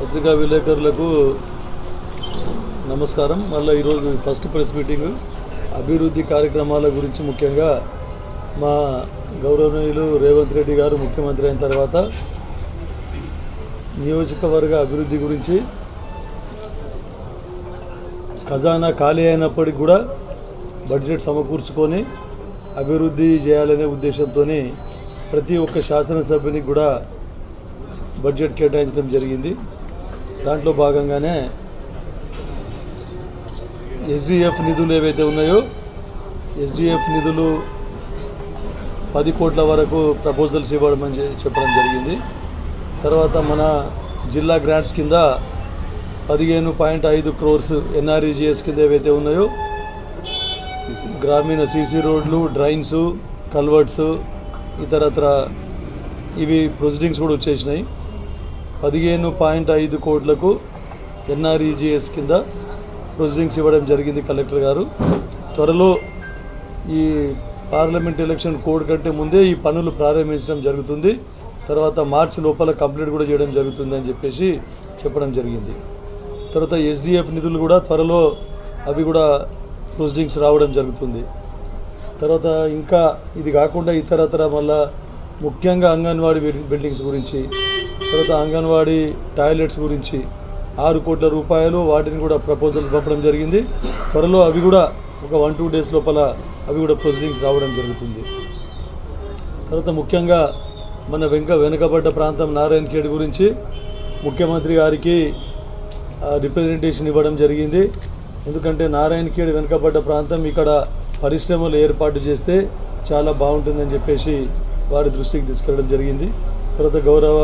పత్రికా విలేకరులకు నమస్కారం. మళ్ళీ ఈరోజు ఫస్ట్ ప్రెస్ మీటింగ్ అభివృద్ధి కార్యక్రమాల గురించి, ముఖ్యంగా మా గౌరవనీయులు రేవంత్ రెడ్డి గారు ముఖ్యమంత్రి అయిన తర్వాత నియోజకవర్గ అభివృద్ధి గురించి, ఖజానా ఖాళీ అయినప్పటికీ కూడా బడ్జెట్ సమకూర్చుకొని అభివృద్ధి చేయాలనే ఉద్దేశంతో ప్రతి ఒక్క శాసనసభ్యునికి కూడా బడ్జెట్ కేటాయించడం జరిగింది. దాంట్లో భాగంగానే ఎస్డిఎఫ్ నిధులు ఏవైతే ఉన్నాయో ఎస్డిఎఫ్ నిధులు 10 కోట్ల వరకు ప్రపోజల్స్ ఇవ్వడమని చెప్పడం జరిగింది. తర్వాత మన జిల్లా గ్రాంట్స్ కింద 15.5 crores ఎన్ఆర్ఈజిఎస్ కింద ఏవైతే ఉన్నాయో గ్రామీణ సీసీ రోడ్లు, డ్రైన్స్, కల్వర్ట్స్, ఇతరత్ర ఇవి ప్రొసీడింగ్స్ కూడా వచ్చేసినాయి. 15.5 కోట్లకు ఎన్ఆర్ఈజిఎస్ కింద ప్రొసీడింగ్స్ ఇవ్వడం జరిగింది కలెక్టర్ గారు. త్వరలో ఈ పార్లమెంట్ ఎలక్షన్ కోడ్ కంటే ముందే ఈ పనులు ప్రారంభించడం జరుగుతుంది. తర్వాత మార్చి లోపల కంప్లీట్ కూడా చేయడం జరుగుతుంది అని చెప్పడం జరిగింది. తర్వాత ఎస్డిఎఫ్ నిధులు కూడా త్వరలో అవి కూడా ప్రొసీడింగ్స్ రావడం జరుగుతుంది. తర్వాత ఇంకా ఇది కాకుండా ఇతరత్ర మళ్ళా ముఖ్యంగా అంగన్వాడీ బిల్డింగ్స్ గురించి, తర్వాత అంగన్వాడీ టాయిలెట్స్ గురించి 6 కోట్ల రూపాయలు, వాటిని కూడా ప్రపోజల్స్ పంపడం జరిగింది. త్వరలో అవి కూడా ఒక 1-2 days లోపల అవి కూడా ప్రొసీడింగ్స్ రావడం జరుగుతుంది. తర్వాత ముఖ్యంగా మన వెనుకబడ్డ ప్రాంతం నారాయణఖేడ్ గురించి ముఖ్యమంత్రి గారికి రిప్రజెంటేషన్ ఇవ్వడం జరిగింది. ఎందుకంటే నారాయణఖేడ్ వెనుకబడ్డ ప్రాంతం, ఇక్కడ పరిశ్రమలు ఏర్పాటు చేస్తే చాలా బాగుంటుందని చెప్పేసి వారి దృష్టికి తీసుకెళ్ళడం జరిగింది. తర్వాత గౌరవ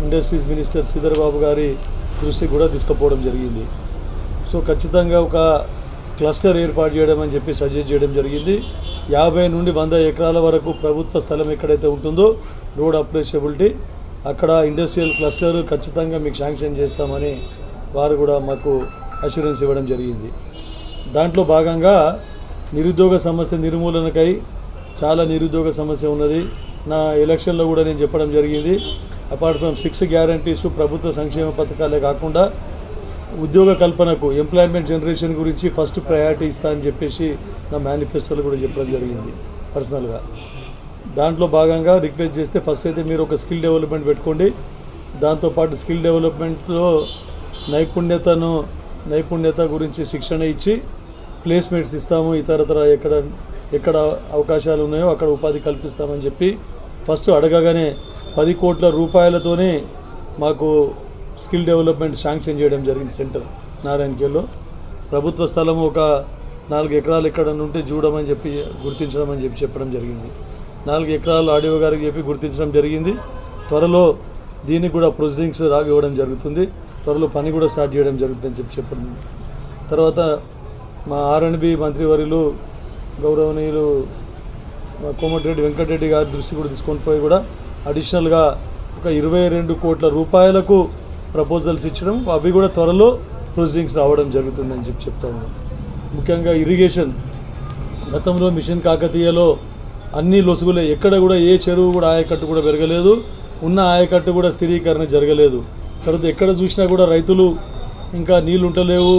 ఇండస్ట్రీస్ మినిస్టర్ శ్రీధర్ బాబు గారి దృష్టికి కూడా తీసుకుపోవడం జరిగింది. సో ఖచ్చితంగా ఒక క్లస్టర్ ఏర్పాటు చేయడం అని చెప్పి సజెస్ట్ చేయడం జరిగింది. 50 నుండి 100 ఎకరాల వరకు ప్రభుత్వ స్థలం ఎక్కడైతే ఉంటుందో రోడ్ అప్రోచబిలిటీ, అక్కడ ఇండస్ట్రియల్ క్లస్టర్ ఖచ్చితంగా మీకు శాంక్షన్ చేస్తామని వారు కూడా మాకు అష్యూరెన్స్ ఇవ్వడం జరిగింది. దాంట్లో భాగంగా నిరుద్యోగ సమస్య నిర్మూలనకై చాలా నిరుద్యోగ సమస్య ఉన్నది. నా ఎలక్షన్లో కూడా నేను చెప్పడం జరిగింది. అపార్ట్ ఫ్రమ్ 6 గ్యారంటీస్, ప్రభుత్వ సంక్షేమ పథకాలే కాకుండా ఉద్యోగ కల్పనకు, ఎంప్లాయ్మెంట్ జనరేషన్ గురించి ఫస్ట్ ప్రయారిటీ ఇస్తా అని చెప్పేసి నా మేనిఫెస్టోలో కూడా చెప్పడం జరిగింది పర్సనల్గా. దాంట్లో భాగంగా రిక్వెస్ట్ చేస్తే ఫస్ట్ అయితే మీరు ఒక స్కిల్ డెవలప్మెంట్ పెట్టుకోండి. దాంతోపాటు స్కిల్ డెవలప్మెంట్లో నైపుణ్యత గురించి శిక్షణ ఇచ్చి ప్లేస్మెంట్స్ ఇస్తాము, ఇతరతర ఎక్కడ అవకాశాలు ఉన్నాయో అక్కడ ఉపాధి కల్పిస్తామని చెప్పి ఫస్ట్ అడగగానే 10 కోట్ల రూపాయలతోనే మాకు స్కిల్ డెవలప్మెంట్ శాంక్షన్ చేయడం జరిగింది. సెంటర్ నారాయణఖేడ్లో ప్రభుత్వ స్థలం ఒక 4 ఎకరాలు ఎక్కడ ఉంటే చూడమని చెప్పి గుర్తించడం అని చెప్పడం జరిగింది. 4 ఎకరాలు ఆడియో గారికి చెప్పి గుర్తించడం జరిగింది. త్వరలో దీనికి కూడా ప్రొసీడింగ్స్ ఇవ్వడం జరుగుతుంది. త్వరలో పని కూడా స్టార్ట్ చేయడం జరుగుతుందని చెప్పడం. తర్వాత మా ఆర్ఎండ్బి మంత్రివర్యులు గౌరవనీయులు కోమటిరెడ్డి వెంకటరెడ్డి గారి దృష్టి కూడా తీసుకొని పోయి కూడా అడిషనల్గా ఒక 22 కోట్ల రూపాయలకు ప్రపోజల్స్ ఇచ్చడం, అవి కూడా త్వరలో ప్రొసీడింగ్స్ రావడం జరుగుతుందని చెప్తా ఉన్నాం. ముఖ్యంగా ఇరిగేషన్, గతంలో మిషన్ కాకతీయలో అన్ని లొసుగులే, ఎక్కడ కూడా ఏ చెరువు కూడా ఆయకట్టు కూడా పెరగలేదు, ఉన్న ఆయకట్టు కూడా స్థిరీకరణ జరగలేదు. తర్వాత ఎక్కడ చూసినా కూడా రైతులు ఇంకా నీళ్ళు ఉంటలేవు,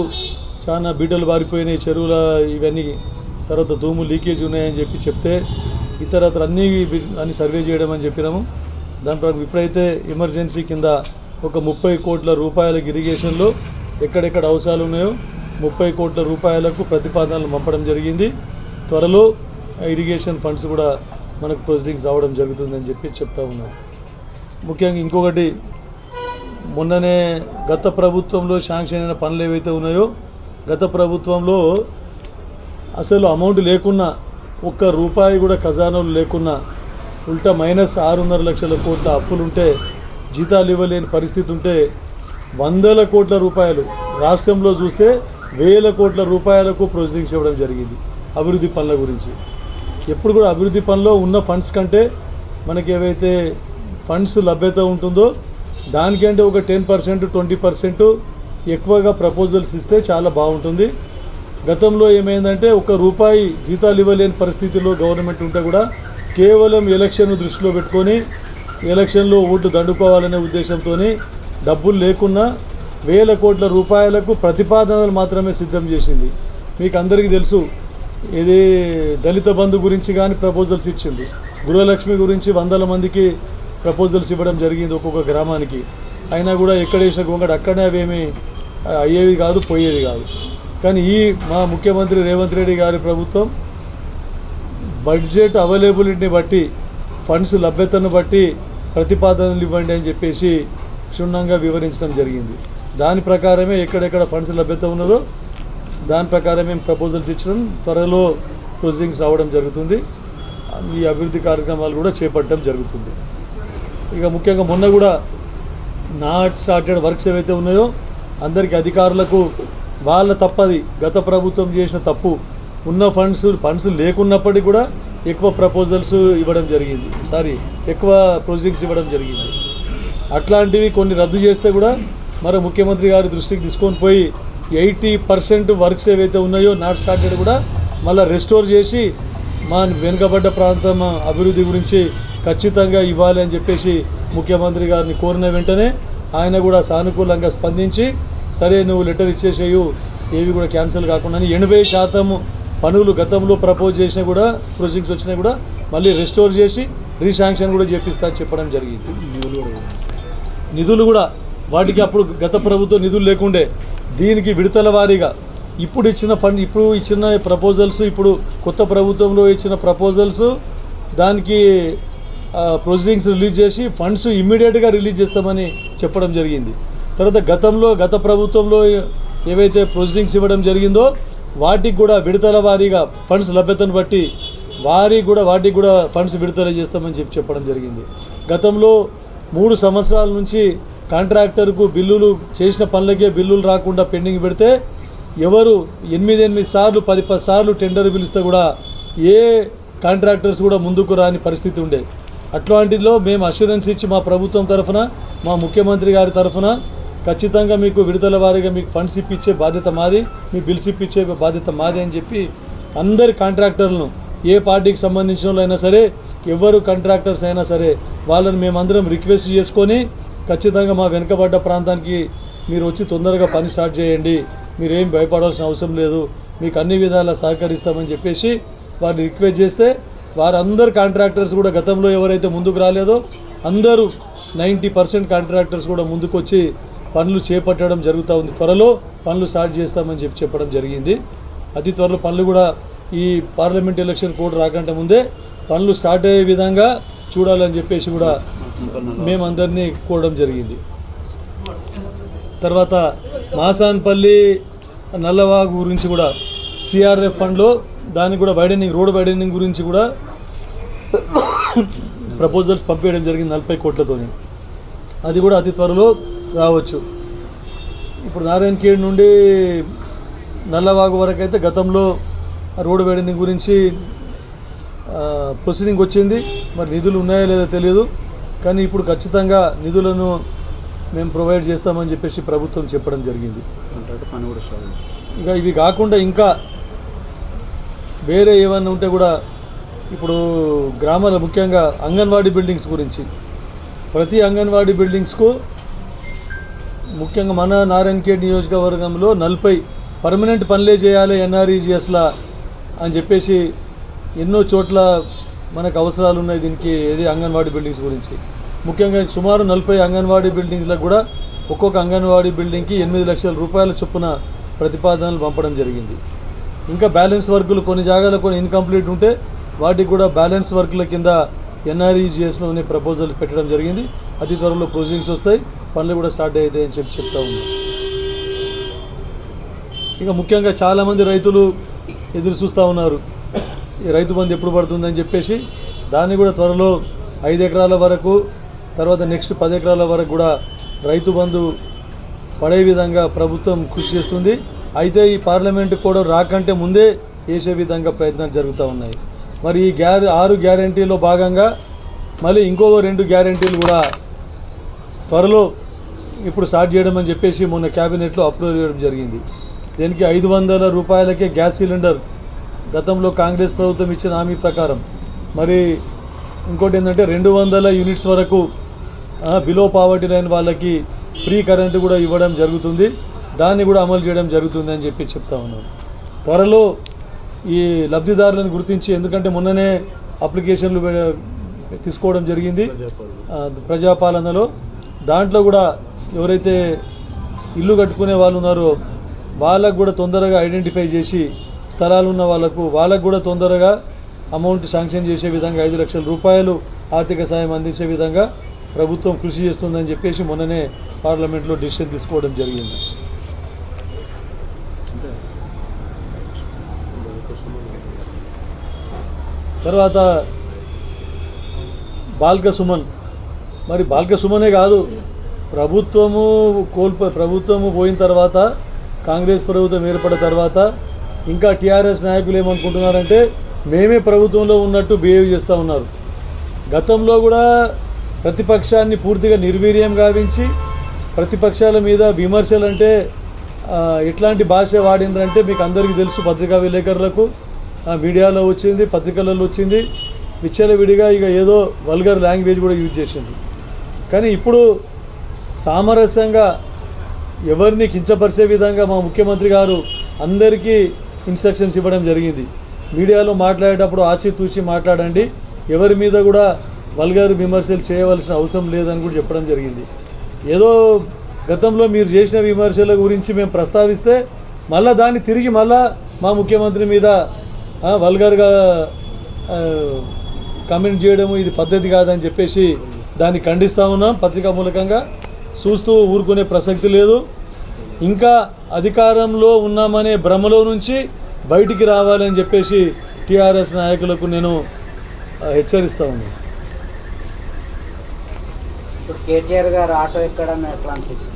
చాలా బీటలు బారిపోయినాయి చెరువుల ఇవన్నీ, తర్వాత తూము లీకేజ్ ఉన్నాయని చెప్తే ఇతరత్ర అన్ని సర్వే చేయడం అని చెప్పినాము. దాని ప్రకారం ఇప్పుడైతే ఎమర్జెన్సీ కింద ఒక 30 కోట్ల రూపాయలకు ఇరిగేషన్లో ఎక్కడెక్కడ అవసరాలు ఉన్నాయో 30 కోట్ల రూపాయలకు ప్రతిపాదనలు పంపడం జరిగింది. త్వరలో ఇరిగేషన్ ఫండ్స్ కూడా మనకు ప్రొసీడింగ్స్ రావడం జరుగుతుందని చెప్తా ఉన్నాం. ముఖ్యంగా ఇంకొకటి, మొన్ననే గత ప్రభుత్వంలో శాంక్షన్ అయిన పనులు ఏవైతే ఉన్నాయో, గత ప్రభుత్వంలో అసలు అమౌంట్ లేకున్నా, ఒక్క రూపాయి కూడా ఖజానాలు లేకున్నా, ఉల్టా -6.5 లక్షల కోట్ల అప్పులుంటే, జీతాలు ఇవ్వలేని పరిస్థితి ఉంటే 100 కోట్ల రూపాయలు, రాష్ట్రంలో చూస్తే 1000 కోట్ల రూపాయలకు ప్రొసీడింగ్స్ ఇవ్వడం జరిగింది అభివృద్ధి పనుల గురించి. ఎప్పుడు కూడా అభివృద్ధి పనుల్లో ఉన్న ఫండ్స్ కంటే మనకి ఏవైతే ఫండ్స్ లభ్యత ఉంటుందో దానికంటే ఒక 10%, 20% ఎక్కువగా ప్రపోజల్స్ ఇస్తే చాలా బాగుంటుంది. గతంలో ఏమైందంటే 1 రూపాయి జీతాలు ఇవ్వలేని పరిస్థితిలో గవర్నమెంట్ ఉంటే కూడా కేవలం ఎలక్షన్ దృష్టిలో పెట్టుకొని ఎలక్షన్లో ఓటు దండుకోవాలనే ఉద్దేశంతో డబ్బులు లేకున్నా వేల కోట్ల రూపాయలకు ప్రతిపాదనలు మాత్రమే సిద్ధం చేసింది. మీకు అందరికీ తెలుసు, ఇది దళిత బంధు గురించి కానీ ప్రపోజల్స్ ఇచ్చింది, గృహలక్ష్మి గురించి వందల మందికి ప్రపోజల్స్ ఇవ్వడం జరిగింది ఒక్కొక్క గ్రామానికి. అయినా కూడా ఎక్కడ వేసిన గొంగడు అక్కడనే అవేమి అయ్యేవి కాదు, పోయేది కాదు. కానీ మా ముఖ్యమంత్రి రేవంత్ రెడ్డి గారి ప్రభుత్వం బడ్జెట్ అవైలబిలిటీని బట్టి, ఫండ్స్ లభ్యతను బట్టి ప్రతిపాదనలు ఇవ్వండి అని చెప్పేసి క్షుణ్ణంగా వివరించడం జరిగింది. దాని ప్రకారమే ఎక్కడెక్కడ ఫండ్స్ లభ్యత ఉన్నదో దాని ప్రకారమే ప్రపోజల్స్ ఇచ్చడం, త్వరలో ప్రొసీడింగ్స్ రావడం జరుగుతుంది. ఈ అభివృద్ధి కార్యక్రమాలు కూడా చేపట్టడం జరుగుతుంది. ఇక ముఖ్యంగా మొన్న కూడా నాట్ స్టార్టెడ్ వర్క్స్ ఏవైతే ఉన్నాయో అందరికీ అధికారులకు వాళ్ళ తప్పది, గత ప్రభుత్వం చేసిన తప్పు, ఉన్న ఫండ్స్ లేకున్నప్పటికీ కూడా ఎక్కువ ప్రపోజల్స్ ఇవ్వడం జరిగింది, ఎక్కువ ప్రొసీడింగ్స్ ఇవ్వడం జరిగింది. అట్లాంటివి కొన్ని రద్దు చేస్తే కూడా మరి ముఖ్యమంత్రి గారి దృష్టికి తీసుకొని పోయి 80% వర్క్స్ ఏవైతే ఉన్నాయో నాట్ స్టార్టెడ్ కూడా మళ్ళీ రెస్టోర్ చేసి మా వెనుకబడ్డ ప్రాంతం అభివృద్ధి గురించి ఖచ్చితంగా ఇవ్వాలి అని చెప్పేసి ముఖ్యమంత్రి గారిని కోరిన వెంటనే ఆయన కూడా సానుకూలంగా స్పందించి, సరే నువ్వు లెటర్ ఇచ్చేసేయు, ఏవి కూడా క్యాన్సిల్ కాకుండా 80% పనులు గతంలో ప్రపోజ్ చేసినా కూడా ప్రొసీడింగ్స్ వచ్చినా కూడా మళ్ళీ రెస్టోర్ చేసి రీశాంక్షన్ కూడా చేపిస్తా చెప్పడం జరిగింది. నిధులు కూడా వాటికి అప్పుడు గత ప్రభుత్వం నిధులు లేకుండే, దీనికి విడతల వారీగా ఇప్పుడు ఇచ్చిన ప్రపోజల్స్, ఇప్పుడు కొత్త ప్రభుత్వంలో ఇచ్చిన ప్రపోజల్స్ దానికి ప్రొసీడింగ్స్ రిలీజ్ చేసి ఫండ్స్ ఇమ్మీడియట్గా రిలీజ్ చేస్తామని చెప్పడం జరిగింది. తర్వాత గత ప్రభుత్వంలో ఏవైతే ప్రొసీడింగ్స్ ఇవ్వడం జరిగిందో వాటికి కూడా విడతల వారీగా ఫండ్స్ లభ్యతను బట్టి వాటికి కూడా ఫండ్స్ విడుదల చేస్తామని చెప్పడం జరిగింది. గతంలో 3 సంవత్సరాల నుంచి కాంట్రాక్టర్కు బిల్లులు చేసిన పనులకే బిల్లులు రాకుండా పెండింగ్ పెడితే ఎవరు 8 సార్లు 10 సార్లు టెండర్ పిలిస్తే కూడా ఏ కాంట్రాక్టర్స్ కూడా ముందుకు రాని పరిస్థితి ఉండే. అట్లాంటిలో మేము అష్యూరెన్స్ ఇచ్చి మా ప్రభుత్వం తరఫున, మా ముఖ్యమంత్రి గారి తరఫున ఖచ్చితంగా మీకు విడుదల వారీగా మీకు ఫండ్స్ ఇప్పించే బాధ్యత మాది, మీ బిల్స్ ఇప్పించే బాధ్యత మాది అని చెప్పి అందరి కాంట్రాక్టర్లను, ఏ పార్టీకి సంబంధించిన వాళ్ళైనా సరే, ఎవరు కాంట్రాక్టర్స్ అయినా సరే వాళ్ళని మేమందరం రిక్వెస్ట్ చేసుకొని ఖచ్చితంగా మా వెనుకబడ్డ ప్రాంతానికి మీరు వచ్చి తొందరగా పని స్టార్ట్ చేయండి, మీరేం భయపడాల్సిన అవసరం లేదు, మీకు అన్ని విధాలా సహకరిస్తామని చెప్పేసి వారిని రిక్వెస్ట్ చేస్తే వారందరు కాంట్రాక్టర్స్ కూడా గతంలో ఎవరైతే ముందుకు రాలేదో అందరూ 90% కాంట్రాక్టర్స్ కూడా ముందుకు వచ్చి పనులు చేపట్టడం జరుగుతూ ఉంది. త్వరలో పనులు స్టార్ట్ చేస్తామని చెప్పడం జరిగింది. అతి త్వరలో పనులు కూడా ఈ పార్లమెంట్ ఎలక్షన్ కోడ్ రాకంటే ముందే పనులు స్టార్ట్ అయ్యే విధంగా చూడాలని చెప్పేసి కూడా మేమందరినీ కోరడం జరిగింది. తర్వాత మాసాన్పల్లి నల్లవాగు గురించి కూడా సిఆర్ఎఫ్ ఫండ్లో దానికి కూడా రోడ్ వైడనింగ్ గురించి కూడా ప్రపోజల్స్ పంపించడం జరిగింది 40 కోట్లతోని. అది కూడా అతి త్వరలో రావచ్చు. ఇప్పుడు నారాయణఖేడ్ నుండి నల్లవాగు వరకు అయితే గతంలో రోడ్ వైడనింగ్ గురించి ప్రొసీడింగ్ వచ్చింది, మరి నిధులు ఉన్నాయో లేదో తెలియదు. కానీ ఇప్పుడు ఖచ్చితంగా నిధులను మేము ప్రొవైడ్ చేస్తామని చెప్పేసి ప్రభుత్వం చెప్పడం జరిగింది. ఇక ఇవి కాకుండా ఇంకా వేరే ఏమన్నా ఉంటే కూడా ఇప్పుడు గ్రామాల ముఖ్యంగా అంగన్వాడీ బిల్డింగ్స్ గురించి, ప్రతి అంగన్వాడీ బిల్డింగ్స్కు ముఖ్యంగా మన నారాయణఖేడ్ నియోజకవర్గంలో 40 పర్మనెంట్ పనులే చేయాలి ఎన్ఆర్ఈజిఎస్లా అని చెప్పేసి ఎన్నో చోట్ల మనకు అవసరాలు ఉన్నాయి దీనికి. ఏది అంగన్వాడీ బిల్డింగ్స్ గురించి ముఖ్యంగా సుమారు 40 అంగన్వాడీ బిల్డింగ్లకు కూడా ఒక్కొక్క అంగన్వాడీ బిల్డింగ్కి 8 లక్షల రూపాయల చొప్పున ప్రతిపాదనలు పంపడం జరిగింది. ఇంకా బ్యాలెన్స్ వర్కులు కొన్ని జాగాలో కొన్ని ఇన్కంప్లీట్ ఉంటే వాటికి కూడా బ్యాలెన్స్ వర్కుల కింద ఎన్ఆర్ఈజిఎస్లోనే ప్రపోజల్ పెట్టడం జరిగింది. అతి త్వరలో ప్రొసీడింగ్స్ వస్తాయి, పనులు కూడా స్టార్ట్ అవుతాయి అని చెప్తా ఉంది. ఇక ముఖ్యంగా చాలామంది రైతులు ఎదురు చూస్తూ ఉన్నారు ఈ రైతు బంధు ఎప్పుడు పడుతుందని చెప్పేసి. దాన్ని కూడా త్వరలో 5 ఎకరాల వరకు, తర్వాత నెక్స్ట్ 10 ఎకరాల వరకు కూడా రైతు బంధు పడే విధంగా ప్రభుత్వం కృషి చేస్తుంది. అయితే ఈ పార్లమెంటు కూడా రాకంటే ముందే వేసే విధంగా ప్రయత్నాలు జరుగుతూ ఉన్నాయి. మరి ఈ 6 గ్యారెంటీలో భాగంగా మళ్ళీ ఇంకో 2 గ్యారెంటీలు కూడా త్వరలో ఇప్పుడు స్టార్ట్ చేయడం అని చెప్పేసి మొన్న క్యాబినెట్లో అప్రూవ్ చేయడం జరిగింది. దీనికి 500 రూపాయలకే గ్యాస్ సిలిండర్ గతంలో కాంగ్రెస్ ప్రభుత్వం ఇచ్చిన హామీ ప్రకారం. మరి ఇంకోటి ఏంటంటే 200 యూనిట్స్ వరకు బిలో పావర్టీ లైన్ వాళ్ళకి ఫ్రీ కరెంటు కూడా ఇవ్వడం జరుగుతుంది. దాన్ని కూడా అమలు చేయడం జరుగుతుంది అని చెప్పి చెప్తా ఉన్నాం. త్వరలో ఈ లబ్ధిదారులను గుర్తించి, ఎందుకంటే మొన్ననే అప్లికేషన్లు తీసుకోవడం జరిగింది ప్రజాపాలనలో. దాంట్లో కూడా ఎవరైతే ఇల్లు కట్టుకునే వాళ్ళు ఉన్నారో వాళ్ళకు కూడా తొందరగా ఐడెంటిఫై చేసి, స్థలాలు ఉన్న వాళ్ళకు కూడా తొందరగా అమౌంట్ శాంక్షన్ చేసే విధంగా 5 లక్షల రూపాయలు ఆర్థిక సాయం అందించే విధంగా ప్రభుత్వం కృషి చేస్తుందని చెప్పేసి మొన్ననే పార్లమెంట్లో డిసిషన్ తీసుకోవడం జరిగింది. తర్వాత బాల్క సుమన్, మరి బాల్క సుమనే కాదు, ప్రభుత్వము పోయిన తర్వాత, కాంగ్రెస్ ప్రభుత్వం ఏర్పడిన తర్వాత ఇంకా టీఆర్ఎస్ నాయకులు ఏమనుకుంటున్నారంటే మేమే ప్రభుత్వంలో ఉన్నట్టు బిహేవ్ చేస్తూ ఉన్నారు. గతంలో కూడా ప్రతిపక్షాన్ని పూర్తిగా నిర్వీర్యం గావించి, ప్రతిపక్షాల మీద విమర్శలు అంటే ఎట్లాంటి భాష వాడినరంటే మీకు అందరికీ తెలుసు. పత్రికా విలేకరులకు మీడియాలో వచ్చింది, పత్రికలలో వచ్చింది. విచ్చలవిడిగా ఇక ఏదో వల్గర్ లాంగ్వేజ్ కూడా యూజ్ చేసింది. కానీ ఇప్పుడు సామరస్యంగా ఎవరిని కించపరిచే విధంగా మా ముఖ్యమంత్రి గారు అందరికీ ఇన్స్ట్రక్షన్స్ ఇవ్వడం జరిగింది. మీడియాలో మాట్లాడేటప్పుడు ఆచితూచి మాట్లాడండి, ఎవరి మీద కూడా వల్గర్ విమర్శలు చేయవలసిన అవసరం లేదని కూడా చెప్పడం జరిగింది. ఏదో గతంలో మీరు చేసిన విమర్శల గురించి మేము ప్రస్తావిస్తే మళ్ళీ దాన్ని తిరిగి మా ముఖ్యమంత్రి మీద వల్గర్గా కామెంట్ చేయడము ఇది పద్ధతి కాదని చెప్పేసి దాన్ని ఖండిస్తూ ఉన్నాం. పత్రికా మూలకంగా చూస్తూ ఊరుకునే ప్రసక్తి లేదు. ఇంకా అధికారంలో ఉన్నామనే భ్రమలో నుంచి బయటికి రావాలని చెప్పేసి టీఆర్ఎస్ నాయకులకు నేను హెచ్చరిస్తూ ఉన్నాను. ఇప్పుడు కేటీఆర్ గారు ఆటో ఎక్కడం ఎట్లా అనిపిస్తుంది?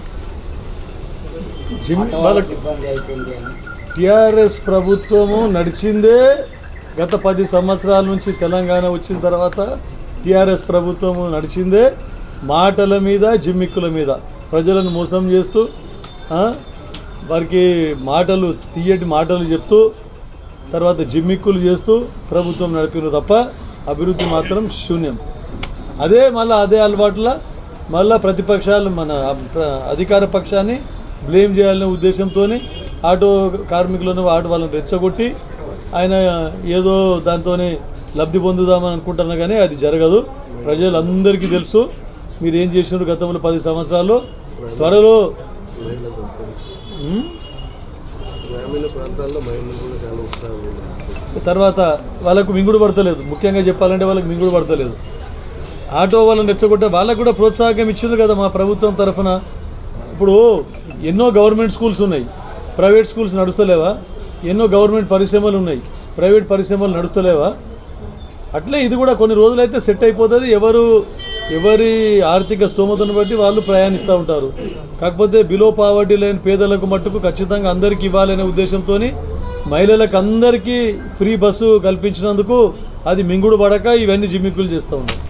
ఇబ్బంది అయిపోయింది. టీఆర్ఎస్ ప్రభుత్వము నడిచిందే గత 10 సంవత్సరాల నుంచి. తెలంగాణ వచ్చిన తర్వాత టీఆర్ఎస్ ప్రభుత్వము నడిచిందే మాటల మీద, జిమ్మిక్కుల మీద, ప్రజలను మోసం చేస్తూ వారికి తీయటి మాటలు చెప్తూ తర్వాత జిమ్మిక్కులు చేస్తూ ప్రభుత్వం నడిపిన తప్ప అభివృద్ధి మాత్రం శూన్యం. అదే అలవాట్ల ప్రతిపక్షాలు మన అధికార పక్షాన్ని బ్లేమ్ చేయాలనే ఉద్దేశంతో ఆటో కార్మికులను వాళ్ళని రెచ్చగొట్టి ఆయన ఏదో దాంతోనే లబ్ధి పొందుదామని అనుకుంటున్నా కానీ అది జరగదు. ప్రజలందరికీ తెలుసు మీరు ఏం చేసినారు గతంలో 10 సంవత్సరాల్లో. త్వరలో గ్రామీణ ప్రాంతాల్లో మహిళలు కూడా చాలా ఉత్సాహం. తర్వాత వాళ్ళకు మింగుడు పడతలేదు. ముఖ్యంగా చెప్పాలంటే వాళ్ళకి మింగుడు పడతలేదు. ఆటో వాళ్ళని రెచ్చగొట్టే వాళ్ళకు కూడా ప్రోత్సాహం ఇచ్చింది కదా మా ప్రభుత్వం తరఫున. ఇప్పుడు ఎన్నో గవర్నమెంట్ స్కూల్స్ ఉన్నాయి, ప్రైవేట్ స్కూల్స్ నడుస్తలేవా? ఎన్నో గవర్నమెంట్ పరిశ్రమలు ఉన్నాయి, ప్రైవేట్ పరిశ్రమలు నడుస్తలేవా? అట్లే ఇది కూడా కొన్ని రోజులైతే సెట్ అయిపోతుంది. ఎవరి ఆర్థిక స్తోమతను బట్టి వాళ్ళు ప్రయాణిస్తూ ఉంటారు. కాకపోతే బిలో పావర్టీ లైన్ పేదలకు మట్టుకు ఖచ్చితంగా అందరికీ ఇవ్వాలనే ఉద్దేశంతో మహిళలకు అందరికీ ఫ్రీ బస్సు కల్పించినందుకు అది మింగుడు పడక ఇవన్నీ జిమ్మిక్కులు చేస్తూ ఉన్నారు.